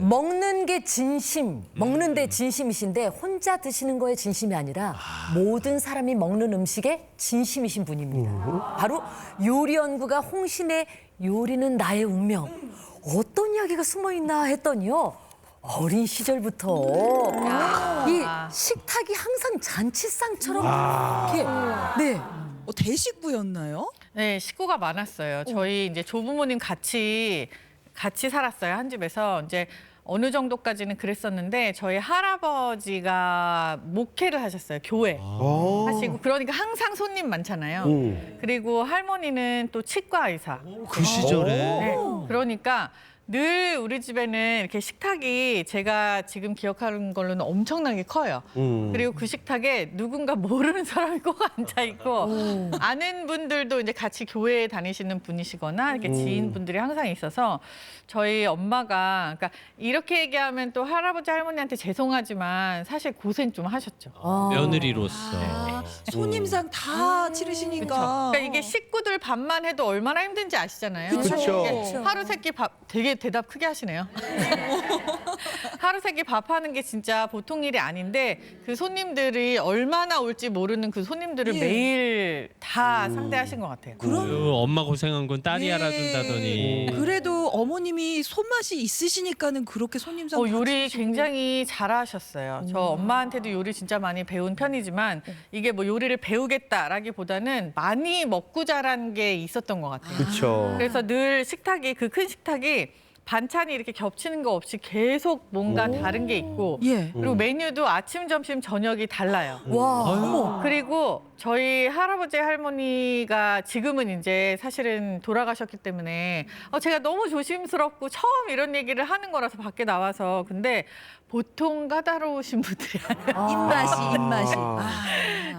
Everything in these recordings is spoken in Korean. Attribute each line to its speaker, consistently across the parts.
Speaker 1: 먹는 게 진심, 먹는 데 진심이신데 혼자 드시는 거에 진심이 아니라 모든 사람이 먹는 음식에 진심이신 분입니다. 바로 요리 연구가 홍신의 요리는 나의 운명. 어떤 이야기가 숨어 있나 했더니요. 어린 시절부터 이 식탁이 항상 잔치상처럼 이렇게 네.
Speaker 2: 대식부였나요?
Speaker 3: 네, 식구가 많았어요. 저희 이제 조부모님 같이 살았어요. 한 집에서 이제 어느 정도까지는 그랬었는데 저희 할아버지가 목회를 하셨어요. 교회 하시고 그러니까 항상 손님 많잖아요. 그리고 할머니는 또 치과 의사.
Speaker 4: 그 시절에.
Speaker 3: 네, 그러니까 늘 우리 집에는 이렇게 식탁이 제가 지금 기억하는 걸로는 엄청나게 커요. 그리고 그 식탁에 누군가 모르는 사람이 꼭 앉아 있고 아는 분들도 이제 같이 교회에 다니시는 분이시거나 이렇게 지인분들이 항상 있어서 저희 엄마가 그러니까 이렇게 얘기하면 또 할아버지 할머니한테 죄송하지만 사실 고생 좀 하셨죠.
Speaker 4: 며느리로서.
Speaker 2: 손님상 다 치르시니까.
Speaker 3: 그러니까 이게 식구들 밥만 해도 얼마나 힘든지 아시잖아요.
Speaker 1: 그쵸.
Speaker 3: 사실 이게
Speaker 1: 그쵸.
Speaker 3: 하루 세끼 밥 되게 대답 크게 하시네요. 하루 세끼 밥하는 게 진짜 보통 일이 아닌데 그 손님들이 얼마나 올지 모르는 그 손님들을
Speaker 2: 예.
Speaker 3: 매일 다 상대하신 것 같아요.
Speaker 4: 그 엄마 고생한 건 딸이
Speaker 2: 예.
Speaker 4: 알아준다더니.
Speaker 2: 그래도 어머님이 손맛이 있으시니까는 그렇게 손님상 다
Speaker 3: 요리
Speaker 2: 치르시고.
Speaker 3: 굉장히 잘하셨어요. 저 엄마한테도 요리 진짜 많이 배운 편이지만 이게 뭐 요리를 배우겠다라기보다는 많이 먹고 자란 게 있었던 것 같아요.
Speaker 5: 그렇죠.
Speaker 3: 그래서 늘 식탁이 그 큰 식탁이 반찬이 이렇게 겹치는 거 없이 계속 뭔가 다른 게 있고
Speaker 2: 예.
Speaker 3: 그리고 메뉴도 아침, 점심, 저녁이 달라요.
Speaker 1: 와.
Speaker 3: 어머. 그리고 저희 할아버지 할머니가 지금은 이제 사실은 돌아가셨기 때문에 제가 너무 조심스럽고 처음 이런 얘기를 하는 거라서 밖에 나와서 근데 보통 까다로우신 분들이 아니에요.
Speaker 2: 입맛이.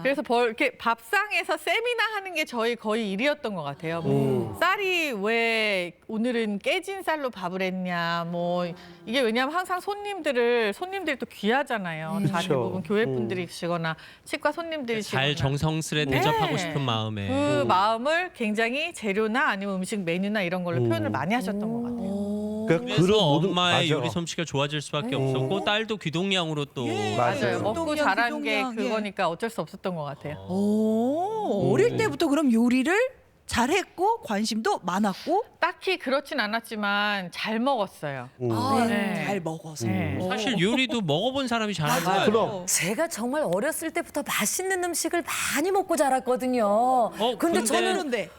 Speaker 3: 그래서 이렇게 밥상에서 세미나 하는 게 저희 거의 일이었던 것 같아요. 쌀이 왜 오늘은 깨진 쌀로 밥을 했냐, 뭐 이게 왜냐하면 항상 손님들이 또 귀하잖아요. 다
Speaker 5: 그쵸.
Speaker 3: 대부분 교회 분들이시거나 치과 손님들이시거나.
Speaker 4: 잘 정성스레 대접하고
Speaker 3: 네.
Speaker 4: 싶은 마음에.
Speaker 3: 그 마음을 굉장히 재료나 아니면 음식 메뉴나 이런 걸로 표현을 많이 하셨던 것 같아요.
Speaker 5: 그러니까
Speaker 4: 그래서
Speaker 5: 모든-
Speaker 4: 엄마의
Speaker 5: 맞아.
Speaker 4: 요리 솜씨가 좋아질 수밖에 없었고 딸도 귀동냥으로 또.
Speaker 5: 맞아요.
Speaker 3: 먹고
Speaker 2: 기동량,
Speaker 3: 자란 게
Speaker 2: 기동량, 예.
Speaker 3: 그거니까 어쩔 수 없었던 것 같아요.
Speaker 2: 어릴 때부터 그럼 요리를 잘했고 관심도 많았고
Speaker 3: 딱히 그렇진 않았지만 잘 먹었어요. 네.
Speaker 2: 잘 먹어서.
Speaker 3: 네.
Speaker 4: 사실 요리도 먹어본 사람이 잘하는 거예요.
Speaker 5: 그럼.
Speaker 1: 제가 정말 어렸을 때부터 맛있는 음식을 많이 먹고 자랐거든요. 근데 저는
Speaker 2: 그런데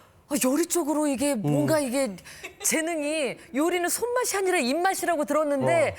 Speaker 1: 요리 쪽으로 이게 뭔가 이게 재능이 요리는 손맛이 아니라 입맛이라고 들었는데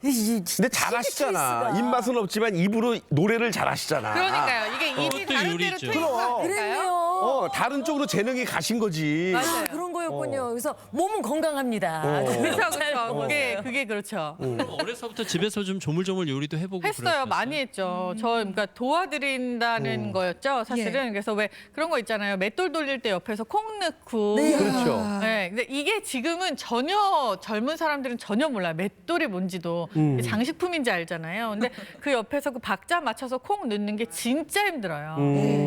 Speaker 5: 근데 잘하시잖아. 입맛은 없지만 입으로 노래를 잘하시잖아.
Speaker 3: 그러니까요. 이게 입이
Speaker 4: 그것도
Speaker 3: 다른 데로
Speaker 4: 요리죠.
Speaker 3: 트인 거 아닐까요?
Speaker 1: 그랬네요.
Speaker 5: 다른 쪽으로 재능이 가신 거지.
Speaker 1: 아, 그런 거였군요. 그래서 몸은 건강합니다.
Speaker 3: 그렇죠. 그게 그렇죠.
Speaker 4: 어려서부터 집에서 좀 조물조물 요리도 해보고
Speaker 3: 했어요.
Speaker 4: 그랬었어요?
Speaker 3: 많이 했죠. 그러니까 도와드린다는 거였죠. 사실은. 그래서 왜 그런 거 있잖아요. 맷돌 돌릴 때 옆에서 콩 넣고.
Speaker 5: 그렇죠.
Speaker 3: 네, 근데 이게 지금은 전혀 젊은 사람들은 전혀 몰라요. 맷돌이 뭔지도 장식품인지 알잖아요. 근데 그 옆에서 그 박자 맞춰서 콩 넣는 게 진짜 힘들어요.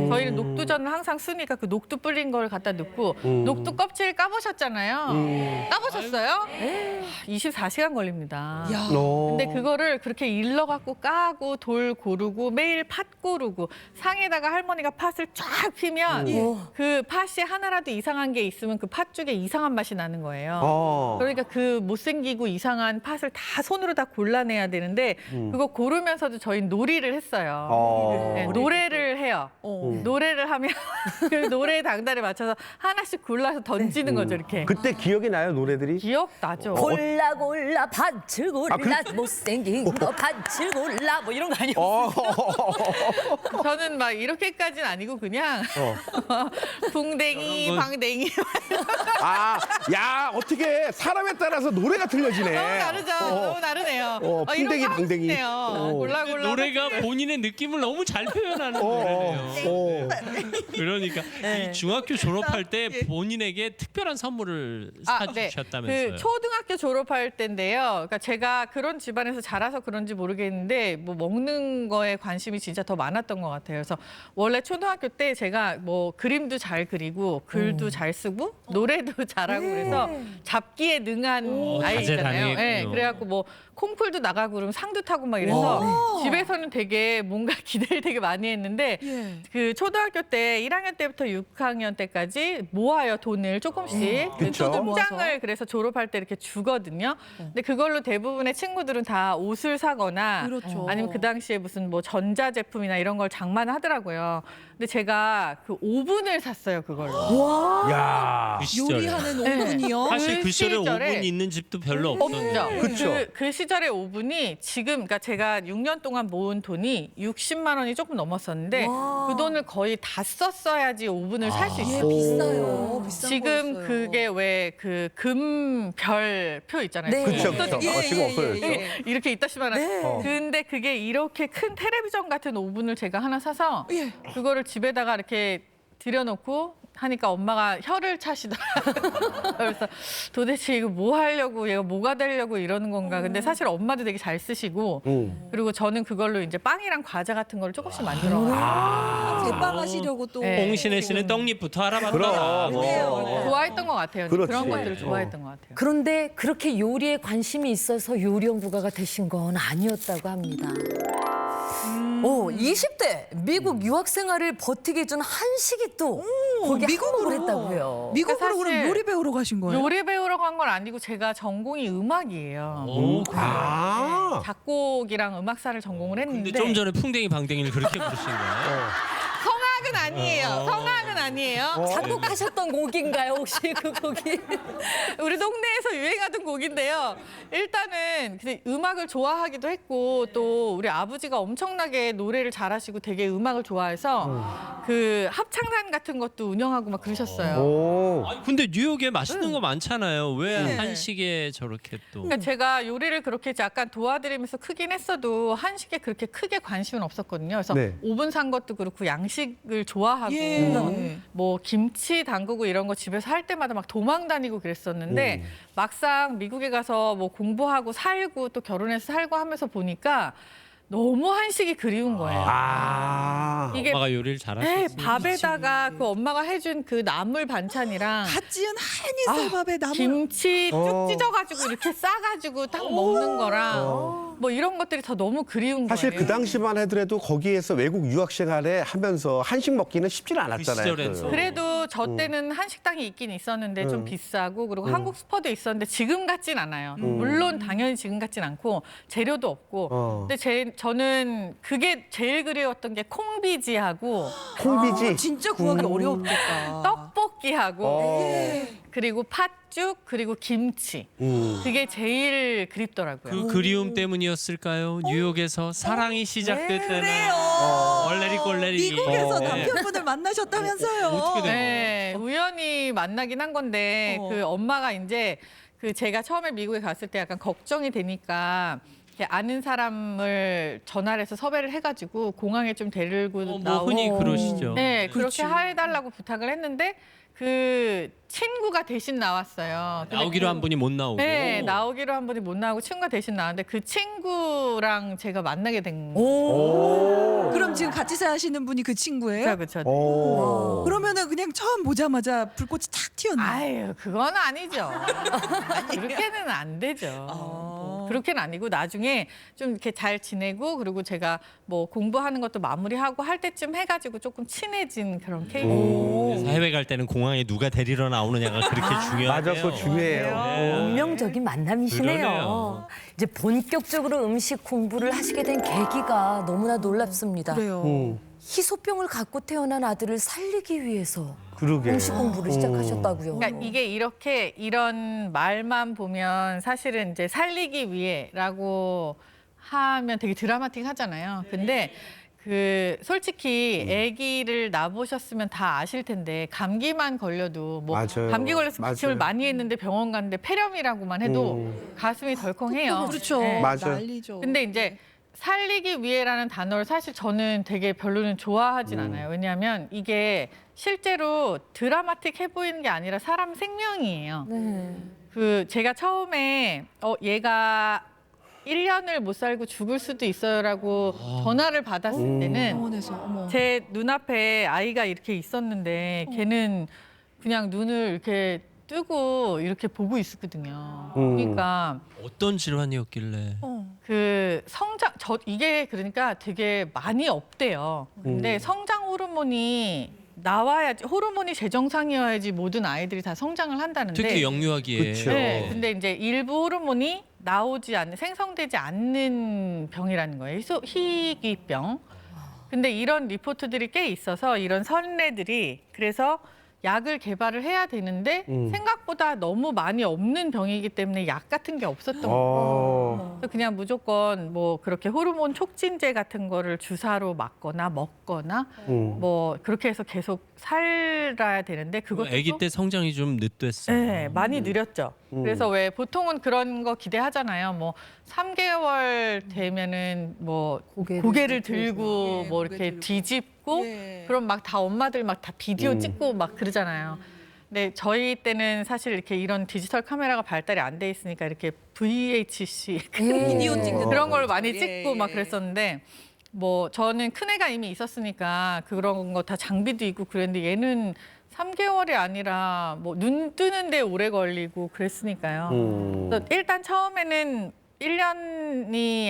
Speaker 3: 저희는 녹두전을 항상 쓰니까 그 녹두 불린 걸 갖다 넣고 녹두 껍질 까보셨잖아요. 까보셨어요? 24시간 걸립니다. 근데 그거를 그렇게 일러갖고 까고 돌 고르고 매일 팥 고르고 상에다가 할머니가 팥을 쫙 피면 그 팥이 하나라도 이상한 게 있으면 그 팥죽에 이상한 맛이 나는 거예요. 그러니까 그 못생기고 이상한 팥을 다 손으로 다 골라내야 되는데 그거 고르면서도 저희는 놀이를 했어요. 네, 노래를 해요. 노래를 하면 그 노래의 당달에 맞춰서 하나씩 골라서 던지는 거죠, 이렇게.
Speaker 5: 그때 기억이 나요, 노래들이?
Speaker 3: 기억나죠?
Speaker 1: 골라 골라 밭을 골라 못생긴 거 밭을 골라 뭐 이런 거 아니었어요?
Speaker 3: 저는 막 이렇게까지는 아니고 그냥 붕댕이,
Speaker 4: 그런 건-
Speaker 3: 방댕이
Speaker 5: 야, 어떻게 사람에 따라서 노래가 틀려지네.
Speaker 3: 너무 다르죠? 너무 다르네요.
Speaker 5: 붕댕이,
Speaker 3: 이런 거
Speaker 5: 방댕이.
Speaker 3: 하고 싶네요. 골라 골라.
Speaker 4: 노래가 본인의 느낌을 너무 잘 표현하는 노래네요. 그러니까
Speaker 3: 네.
Speaker 4: 중학교 졸업할 때 본인에게 특별한 선물을 사주셨다면서요?
Speaker 3: 그 초등학교 졸업할 때인데요. 그러니까 제가 그런 집안에서 자라서 그런지 모르겠는데 뭐 먹는 거에 관심이 진짜 더 많았던 것 같아요. 그래서 원래 초등학교 때 제가 뭐 그림도 잘 그리고 글도 잘 쓰고 노래도 잘하고 그래서 잡기에 능한 아이잖아요. 네, 그래갖고 뭐 콩쿨도 나가고 그러면 상도 타고 막 이래서 집에서는 되게 뭔가 기대를 되게 많이 했는데
Speaker 2: 예.
Speaker 3: 그 초등학교 때 1학년 때부터 6학년 때까지 모아요 돈을 조금씩 그
Speaker 5: 그쵸.
Speaker 3: 통장을 그래서 졸업할 때 이렇게 주거든요. 근데 그걸로 대부분의 친구들은 다 옷을 사거나
Speaker 2: 그렇죠.
Speaker 3: 아니면 그 당시에 무슨 뭐 전자 제품이나 이런 걸 장만하더라고요. 근데 제가 그 오븐을 샀어요 그걸로.
Speaker 5: 야.
Speaker 4: 그 시절에.
Speaker 2: 요리하는 오븐이요.
Speaker 4: 사실 그 시절에
Speaker 3: 시절에
Speaker 4: 오븐 있는 집도 별로 없었는데.
Speaker 3: 없죠.
Speaker 5: 그쵸.
Speaker 3: 그 시절의 오븐이 지금 그러니까 제가 6년 동안 모은 돈이 60만 원이 조금 넘었었는데 그 돈을 거의 다 썼어야지 오븐을 살 수 있어요.
Speaker 2: 비싸요. 비싼
Speaker 3: 지금
Speaker 2: 거였어요.
Speaker 3: 그게 왜 그 금별표 있잖아요.
Speaker 1: 네.
Speaker 5: 그쵸,
Speaker 3: 없어진
Speaker 5: 그쵸.
Speaker 3: 거.
Speaker 5: 지금 없어요.
Speaker 3: 이렇게 있다시만 근데 그게 이렇게 큰 텔레비전 같은 오븐을 제가 하나 사서 그거를 집에다가 이렇게 들여놓고 하니까 엄마가 혀를 차시더라고요. 그래서 도대체 이거 뭐 하려고 얘가 뭐가 되려고 이러는 건가. 근데 사실 엄마도 되게 잘 쓰시고 그리고 저는 그걸로 이제 빵이랑 과자 같은 걸 조금씩 만들어.
Speaker 2: 제빵 하시려고 또.
Speaker 3: 네.
Speaker 4: 홍신혜 씨는 떡잎부터 알아봤다.
Speaker 5: 그럼.
Speaker 3: 좋아했던 것 같아요.
Speaker 5: 그렇지.
Speaker 3: 그런 것들을 좋아했던 것 같아요.
Speaker 1: 그런데 그렇게 요리에 관심이 있어서 요리 연구가가 되신 건 아니었다고 합니다. 20대 미국 유학 생활을 버티게 준 한식이 또 거기에
Speaker 2: 미국으로.
Speaker 1: 한몫을 했다고요.
Speaker 2: 미국으로
Speaker 3: 그러니까
Speaker 2: 그럼
Speaker 3: 사실
Speaker 2: 요리 배우러 가신 거예요?
Speaker 3: 요리 배우러 간 건 아니고 제가 전공이 음악이에요.
Speaker 4: 오,
Speaker 5: 아.
Speaker 3: 작곡이랑 음악사를 전공을 했는데
Speaker 4: 근데 좀 전에 풍뎅이 방댕이를 그렇게 부르신 거예요?
Speaker 3: 성악은 아니에요. 성악은 아니에요.
Speaker 1: 작곡하셨던 곡인가요 혹시 그 곡이?
Speaker 3: 우리 동네에서 유행하던 곡인데요. 일단은 근데 음악을 좋아하기도 했고 또 우리 아버지가 엄청나게 노래를 잘하시고 되게 음악을 좋아해서 그 합창단 같은 것도 운영하고 막 그러셨어요.
Speaker 5: 오.
Speaker 4: 아니, 근데 뉴욕에 맛있는 거 많잖아요. 왜
Speaker 3: 네.
Speaker 4: 한식에 저렇게 또?
Speaker 3: 그러니까 제가 요리를 그렇게 약간 도와드리면서 크긴 했어도 한식에 그렇게 크게 관심은 없었거든요. 그래서
Speaker 5: 네.
Speaker 3: 오븐 산 것도 그렇고 양식을 좋아하고
Speaker 2: 예.
Speaker 3: 뭐 김치 담그고 이런 거 집에서 할 때마다 막 도망 다니고 그랬었는데 막상 미국에 가서 뭐 공부하고 살고 또 결혼해서 살고 하면서 보니까 너무 한식이 그리운 거예요.
Speaker 5: 아.
Speaker 3: 이게
Speaker 4: 엄마가 요리를
Speaker 3: 네,
Speaker 4: 잘하시지.
Speaker 3: 밥에다가 그 엄마가 해준 그 나물 반찬이랑
Speaker 2: 갓 지은 하얀 이슬밥에 나물.
Speaker 3: 김치 쭉 찢어가지고 이렇게 싸가지고 딱 먹는 거랑 뭐 이런 것들이 더 너무 그리운
Speaker 5: 사실
Speaker 3: 거예요.
Speaker 5: 그 당시만 하더라도 거기에서 외국 유학 생활에 하면서 한식 먹기는 쉽지는 않았잖아요.
Speaker 4: 시절엔
Speaker 5: 그.
Speaker 3: 그래도 저 때는 한식당이 있긴 있었는데 좀 비싸고 그리고 한국 스퍼도 있었는데 지금 같진 않아요. 물론 당연히 지금 같진 않고 재료도 없고 근데 저는 그게 제일 그리웠던 게 콩비지하고
Speaker 5: 콩비지.
Speaker 2: 진짜 구하기 어려웠겠다.
Speaker 3: 떡볶이하고 그리고 팥죽 그리고 김치 그게 제일 그립더라고요.
Speaker 4: 그 그리움 때문이었을까요? 뉴욕에서 사랑이 시작됐다는.
Speaker 2: 그래요.
Speaker 4: 얼레리 꼴레리.
Speaker 2: 미국에서
Speaker 4: 네.
Speaker 2: 남편분을 만나셨다면서요.
Speaker 4: 어떻게 된
Speaker 3: 네, 우연히 만나긴 한 건데 그 엄마가 이제 그 제가 처음에 미국에 갔을 때 약간 걱정이 되니까 이렇게 아는 사람을 전화를 해서 섭외를 해가지고 공항에 좀 데리고
Speaker 4: 뭐
Speaker 3: 나오고
Speaker 4: 흔히 그러시죠.
Speaker 3: 네,
Speaker 2: 그렇지.
Speaker 3: 그렇게 해달라고 부탁을 했는데 그 친구가 대신 나왔어요. 근데
Speaker 4: 나오기로 한 분이 못 나오고.
Speaker 3: 네, 나오기로 한 분이 못 나오고 친구가 대신 나왔는데 그 친구랑 제가 만나게 된 거예요.
Speaker 5: 오.
Speaker 2: 그럼 지금 같이 사시는 분이 그 친구예요?
Speaker 3: 그렇죠.
Speaker 5: 오.
Speaker 2: 그러면은 그냥 처음 보자마자 불꽃이 탁 튀었네.
Speaker 3: 아유, 그건 아니죠. 그렇게는 안 되죠. 뭐 그렇게는 아니고 나중에 좀 이렇게 잘 지내고 그리고 제가 뭐 공부하는 것도 마무리하고 할 때쯤 해가지고 조금 친해진 그런 케이스.
Speaker 4: 그래서 해외 갈 때는 공항에 누가 데리러 나오느냐가 그렇게 중요해요.
Speaker 5: 맞아, 그거 중요해요.
Speaker 1: 운명적인 만남이시네요.
Speaker 4: 그러네요.
Speaker 1: 이제 본격적으로 음식 공부를 하시게 된 계기가 너무나 놀랍습니다.
Speaker 2: 그래요.
Speaker 1: 희소병을 갖고 태어난 아들을 살리기 위해서
Speaker 5: 그러게.
Speaker 1: 음식 공부를 시작하셨다고요.
Speaker 3: 그러니까 이게 이렇게 이런 말만 보면 사실은 이제 살리기 위해라고 하면 되게 드라마틱하잖아요. 근데 그 솔직히 아기를 낳아보셨으면 다 아실 텐데 감기만 걸려도 뭐
Speaker 5: 맞아요.
Speaker 3: 감기 걸려서 기침을
Speaker 5: 맞아요.
Speaker 3: 많이 했는데 병원 갔는데 폐렴이라고만 해도 가슴이 덜컹해요.
Speaker 2: 그렇죠.
Speaker 3: 네.
Speaker 5: 맞아요.
Speaker 2: 난리죠.
Speaker 3: 근데 이제 살리기 위해라는 단어를 사실 저는 되게 별로는 좋아하진 않아요. 왜냐하면 이게 실제로 드라마틱해 보이는 게 아니라 사람 생명이에요. 그 제가 처음에 얘가 1년을 못 살고 죽을 수도 있어요라고 전화를 받았을 때는
Speaker 2: 병원에서 어머.
Speaker 3: 제 눈앞에 아이가 이렇게 있었는데 걔는 그냥 눈을 이렇게 뜨고 이렇게 보고 있었거든요. 그러니까
Speaker 4: 어떤 질환이었길래?
Speaker 3: 그 성장 이게 그러니까 되게 많이 없대요. 근데 성장 호르몬이 나와야지 호르몬이 재정상이어야지 모든 아이들이 다 성장을 한다는데
Speaker 4: 특히 영유아기에.
Speaker 5: 그쵸.
Speaker 3: 네, 근데 이제 일부 호르몬이 생성되지 않는 병이라는 거예요. 희귀병. 근데 이런 리포트들이 꽤 있어서 이런 선례들이 그래서 약을 개발을 해야 되는데 생각보다 너무 많이 없는 병이기 때문에 약 같은 게 없었던 거예요. 그래서 그냥 무조건 뭐 그렇게 호르몬 촉진제 같은 거를 주사로 맞거나 먹거나 뭐 그렇게 해서 계속 살아야 되는데 그것도
Speaker 4: 아기
Speaker 3: 또
Speaker 4: 때 성장이 좀 늦됐어요.
Speaker 3: 네, 많이 느렸죠. 그래서 왜 보통은 그런 거 기대하잖아요. 뭐 3개월 되면은 뭐 고개를 들고
Speaker 2: 예,
Speaker 3: 뭐
Speaker 2: 고개
Speaker 3: 이렇게
Speaker 2: 들고.
Speaker 3: 뒤집고
Speaker 2: 예.
Speaker 3: 그럼 막 다 엄마들 막 다 비디오 찍고 막 그러잖아요. 근데 저희 때는 사실 이렇게 이런 디지털 카메라가 발달이 안 돼 있으니까 이렇게 VHC
Speaker 2: 비디오 찍는
Speaker 3: 그런 걸 많이
Speaker 2: 예,
Speaker 3: 찍고 막
Speaker 2: 예.
Speaker 3: 그랬었는데 뭐 저는 큰애가 이미 있었으니까 그런 거 다 장비도 있고 그랬는데 얘는 3개월이 아니라 뭐 눈 뜨는데 오래 걸리고 그랬으니까요. 그래서 일단 처음에는 1년이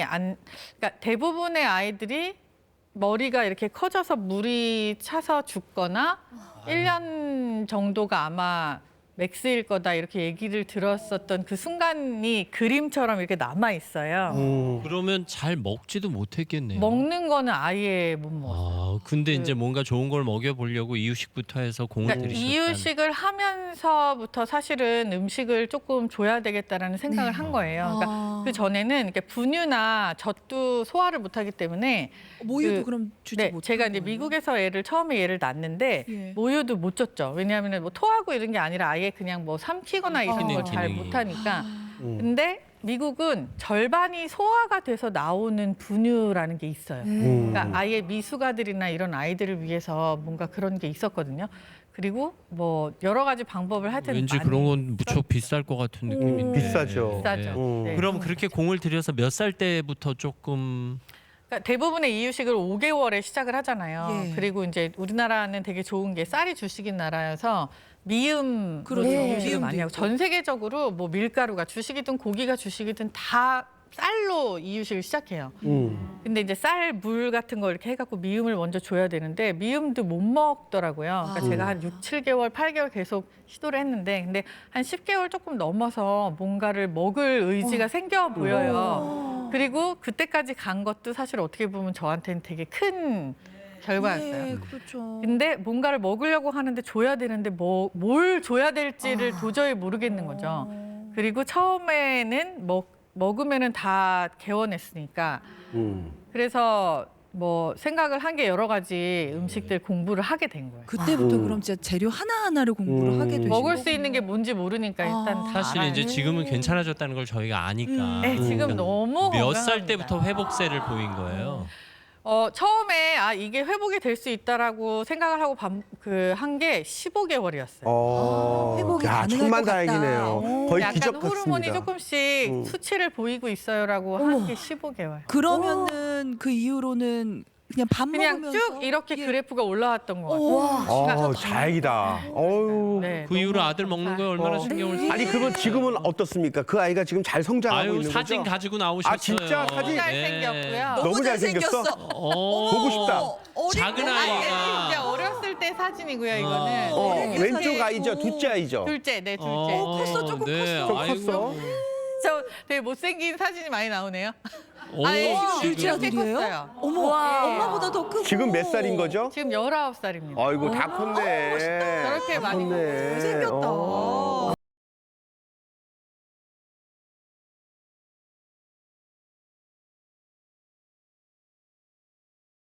Speaker 3: 그러니까 대부분의 아이들이 머리가 이렇게 커져서 물이 차서 죽거나 1년 정도가 아마 맥스일 거다 이렇게 얘기를 들었었던 그 순간이 그림처럼 이렇게 남아 있어요.
Speaker 4: 그러면 잘 먹지도 못했겠네요.
Speaker 3: 먹는 거는 아예 못 먹어요.
Speaker 4: 근데 이제 뭔가 좋은 걸 먹여보려고 이유식부터 해서 공을
Speaker 3: 그러니까
Speaker 4: 들이셨다.
Speaker 3: 이유식을 하면서부터 사실은 음식을 조금 줘야 되겠다라는 생각을 한 거예요. 그러니까 그 전에는 이렇게 분유나 젖도 소화를 못하기 때문에
Speaker 2: 모유도
Speaker 3: 그-
Speaker 2: 그럼 주지
Speaker 3: 네,
Speaker 2: 못하는
Speaker 3: 제가 이제
Speaker 2: 거예요?
Speaker 3: 미국에서 처음에 얘를 낳았는데
Speaker 2: 예.
Speaker 3: 모유도 못 줬죠. 왜냐하면 뭐 토하고 이런 게 아니라 아예 그냥 뭐 삼키거나 이런
Speaker 4: 삼키는
Speaker 3: 걸 잘
Speaker 4: 기능이.
Speaker 3: 못하니까. 근데 미국은 절반이 소화가 돼서 나오는 분유라는 게 있어요. 그러니까 아예 미숙아들이나 이런 아이들을 위해서 뭔가 그런 게 있었거든요. 그리고 뭐 여러 가지 방법을 하여튼
Speaker 4: 왠지
Speaker 3: 많이
Speaker 4: 그런 건 무척 비쌀 것 같은 느낌인데.
Speaker 5: 비싸죠.
Speaker 3: 비싸죠. 네.
Speaker 4: 그럼 그렇게 공을 들여서 몇 살 때부터 조금
Speaker 3: 그러니까 대부분의 이유식을 5개월에 시작을 하잖아요.
Speaker 2: 예.
Speaker 3: 그리고 이제 우리나라는 되게 좋은 게 쌀이 주식인 나라여서 미음
Speaker 2: 그렇죠.
Speaker 3: 이유식을
Speaker 2: 미음도
Speaker 3: 많이 하고
Speaker 2: 있고.
Speaker 3: 전 세계적으로 뭐 밀가루가 주식이든 고기가 주식이든 다 쌀로 이유식을 시작해요. 근데 이제 쌀 물 같은 거 이렇게 해갖고 미음을 먼저 줘야 되는데 미음도 못 먹더라고요. 그러니까 제가 한 6, 7개월, 8개월 계속 시도를 했는데 근데 한 10개월 조금 넘어서 뭔가를 먹을 의지가 생겨 보여요. 그리고 그때까지 간 것도 사실 어떻게 보면 저한테는 되게 큰 결과였어요.
Speaker 2: 예, 그렇죠.
Speaker 3: 근데 뭔가를 먹으려고 하는데 줘야 되는데 뭘 줘야 될지를 도저히 모르겠는 거죠. 그리고 처음에는 먹으면은 다 개원했으니까 그래서 뭐 생각을 한 게 여러 가지 음식들 공부를 하게 된 거예요.
Speaker 2: 그때부터 그럼 진짜 재료 하나하나를 공부를 하게 되시고
Speaker 3: 먹을 수 있는 게 뭔지 모르니까 일단 다
Speaker 4: 사실
Speaker 3: 알아요.
Speaker 4: 이제 지금은 괜찮아졌다는 걸 저희가 아니까.
Speaker 3: 네, 지금 너무
Speaker 4: 몇 살
Speaker 3: 건강합니다.
Speaker 4: 때부터 회복세를 보인 거예요?
Speaker 3: 처음에 이게 회복이 될 수 있다라고 생각을 하고 한 게 15개월이었어요.
Speaker 2: 회복이 가능할 것
Speaker 5: 천만다행이네요.
Speaker 2: 같다.
Speaker 5: 거의
Speaker 3: 약간
Speaker 5: 기적
Speaker 3: 호르몬이
Speaker 5: 같습니다.
Speaker 3: 조금씩 수치를 보이고 있어요라고 한 게 15개월.
Speaker 2: 그러면은 그 이후로는 그냥 밥
Speaker 3: 그냥
Speaker 2: 먹으면서
Speaker 3: 쭉 이렇게
Speaker 2: 예.
Speaker 3: 그래프가 올라왔던 것 같아요.
Speaker 5: 다행이다. 어유.
Speaker 3: 네,
Speaker 4: 그 이후로
Speaker 3: 너무
Speaker 4: 아들 먹는 거에 얼마나 신경을 쓰
Speaker 5: 아니 그러면 지금은 어떻습니까? 그 아이가 지금 잘 성장하고
Speaker 4: 아유
Speaker 5: 있는
Speaker 4: 사진
Speaker 5: 거죠?
Speaker 4: 가지고 나오셨어요.
Speaker 5: 아, 진짜? 사진?
Speaker 3: 잘생겼고요.
Speaker 5: 너무 잘생겼어? 보고 싶다.
Speaker 4: 작은
Speaker 3: 진짜
Speaker 4: 아이가
Speaker 3: 어렸을 때 사진이고요, 이거는.
Speaker 5: 왼쪽 아이죠, 둘째 아이죠.
Speaker 3: 둘째, 네, 둘째.
Speaker 2: 컸어, 조금 컸어.
Speaker 5: 좀
Speaker 4: 아이고.
Speaker 5: 컸어.
Speaker 3: 저 되게 못생긴 사진이 많이 나오네요.
Speaker 4: 오,
Speaker 2: 둘째
Speaker 3: 이렇게
Speaker 2: 아들이에요?
Speaker 3: 컸어요.
Speaker 2: 어머, 엄마보다 더 크고.
Speaker 5: 지금 몇 살인 거죠?
Speaker 3: 지금 19살입니다.
Speaker 5: 아이고 다 컸네.
Speaker 3: 저렇게
Speaker 5: 다
Speaker 3: 많이
Speaker 5: 컸네.
Speaker 2: 잘생겼다.